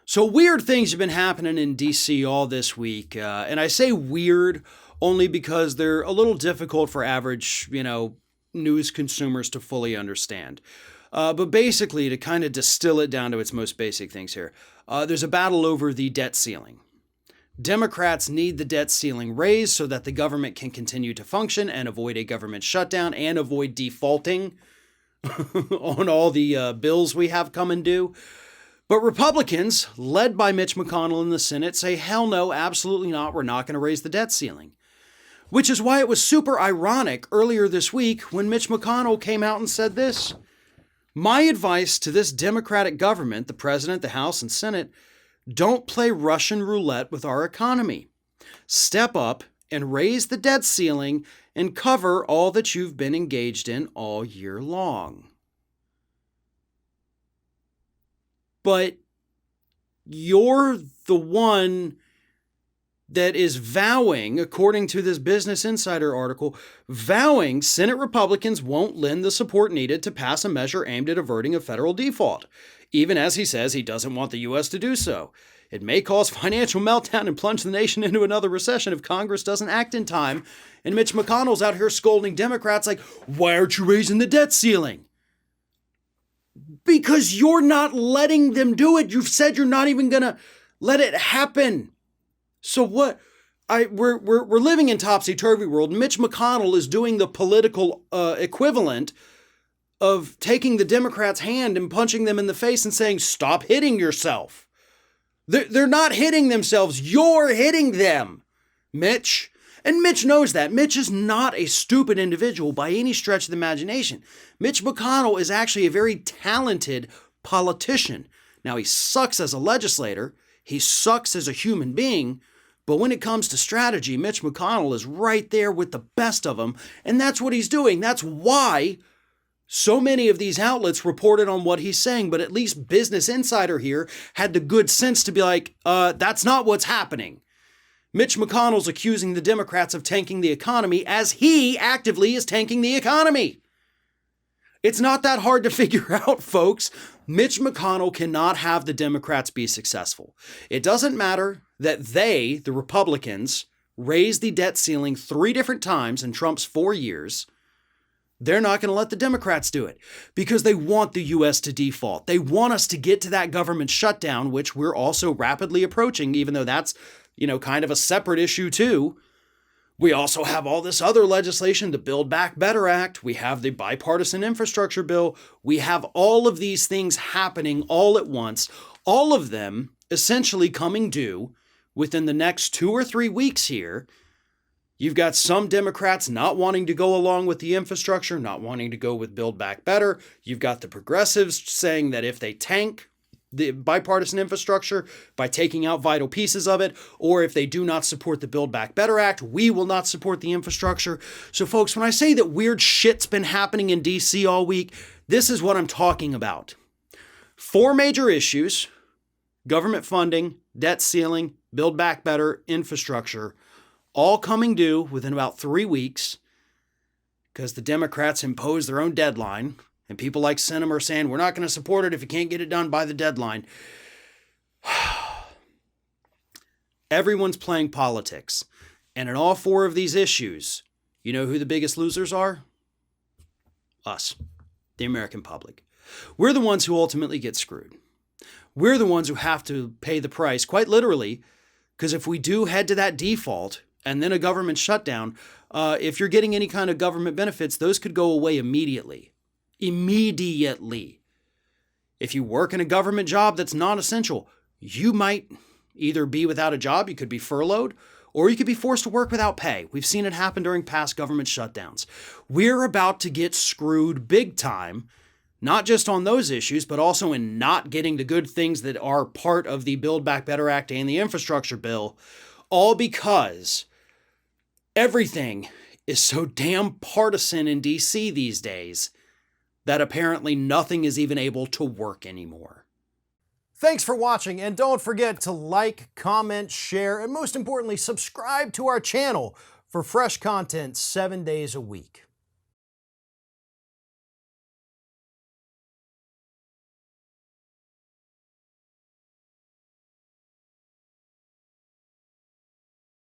So weird things have been happening in DC all this week. And I say weird only because they're a little difficult for average, news consumers to fully understand. But basically, to kind of distill it down to its most basic things here, there's a battle over the debt ceiling. Democrats need the debt ceiling raised so that the government can continue to function and avoid a government shutdown and avoid defaulting on all the bills we have coming due. But Republicans, led by Mitch McConnell in the Senate, say, hell no, absolutely not, we're not going to raise the debt ceiling. Which is why it was super ironic earlier this week when Mitch McConnell came out and said this. My advice to this Democratic government, the President, the House, and Senate, don't play Russian roulette with our economy. Step up and raise the debt ceiling and cover all that you've been engaged in all year long. But you're the one that is vowing, according to this Business Insider article, vowing Senate Republicans won't lend the support needed to pass a measure aimed at averting a federal default, even as he says he doesn't want the U.S. to do so. It may cause financial meltdown and plunge the nation into another recession if Congress doesn't act in time. And Mitch McConnell's out here scolding Democrats like, why aren't you raising the debt ceiling? Because you're not letting them do it. You've said you're not even going to let it happen. So what? We're living in topsy-turvy world. Mitch McConnell is doing the political equivalent of taking the Democrats' hand and punching them in the face and saying, stop hitting yourself. They're not hitting themselves. You're hitting them, Mitch. And Mitch knows that. Mitch is not a stupid individual by any stretch of the imagination. Mitch McConnell is actually a very talented politician. Now, he sucks as a legislator. He sucks as a human being. But when it comes to strategy, Mitch McConnell is right there with the best of them. And that's what he's doing. That's why so many of these outlets reported on what he's saying. But at least Business Insider here had the good sense to be like, that's not what's happening. Mitch McConnell's accusing the Democrats of tanking the economy as he actively is tanking the economy. It's not that hard to figure out, folks. Mitch McConnell cannot have the Democrats be successful. It doesn't matter that they, the Republicans, raised the debt ceiling 3 different times in Trump's 4 years. They're not going to let the Democrats do it because they want the U.S. to default. They want us to get to that government shutdown, which we're also rapidly approaching, even though that's kind of a separate issue too. We also have all this other legislation, the Build Back Better Act. We have the bipartisan infrastructure bill. We have all of these things happening all at once, all of them essentially coming due within the next 2 or 3 weeks here. You've got some Democrats not wanting to go along with the infrastructure, not wanting to go with Build Back Better. You've got the progressives saying that if they tank the bipartisan infrastructure by taking out vital pieces of it, or if they do not support the Build Back Better Act, we will not support the infrastructure. So folks, when I say that weird shit's been happening in DC all week, this is what I'm talking about. 4 major issues: government funding, debt ceiling, Build Back Better, infrastructure, all coming due within about 3 weeks because the Democrats impose their own deadline. And people like Sinema are saying, we're not going to support it if you can't get it done by the deadline. Everyone's playing politics. And in all 4 of these issues, you know who the biggest losers are? Us, the American public. We're the ones who ultimately get screwed. We're the ones who have to pay the price, quite literally, because if we do head to that default and then a government shutdown, if you're getting any kind of government benefits, those could go away immediately. Immediately. If you work in a government job that's non-essential, you might either be without a job, you could be furloughed, or you could be forced to work without pay. We've seen it happen during past government shutdowns. We're about to get screwed big time, not just on those issues, but also in not getting the good things that are part of the Build Back Better Act and the infrastructure bill, all because everything is so damn partisan in DC these days that apparently nothing is even able to work anymore. Thanks for watching, and don't forget to like, comment, share, and most importantly, subscribe to our channel for fresh content 7 days a week.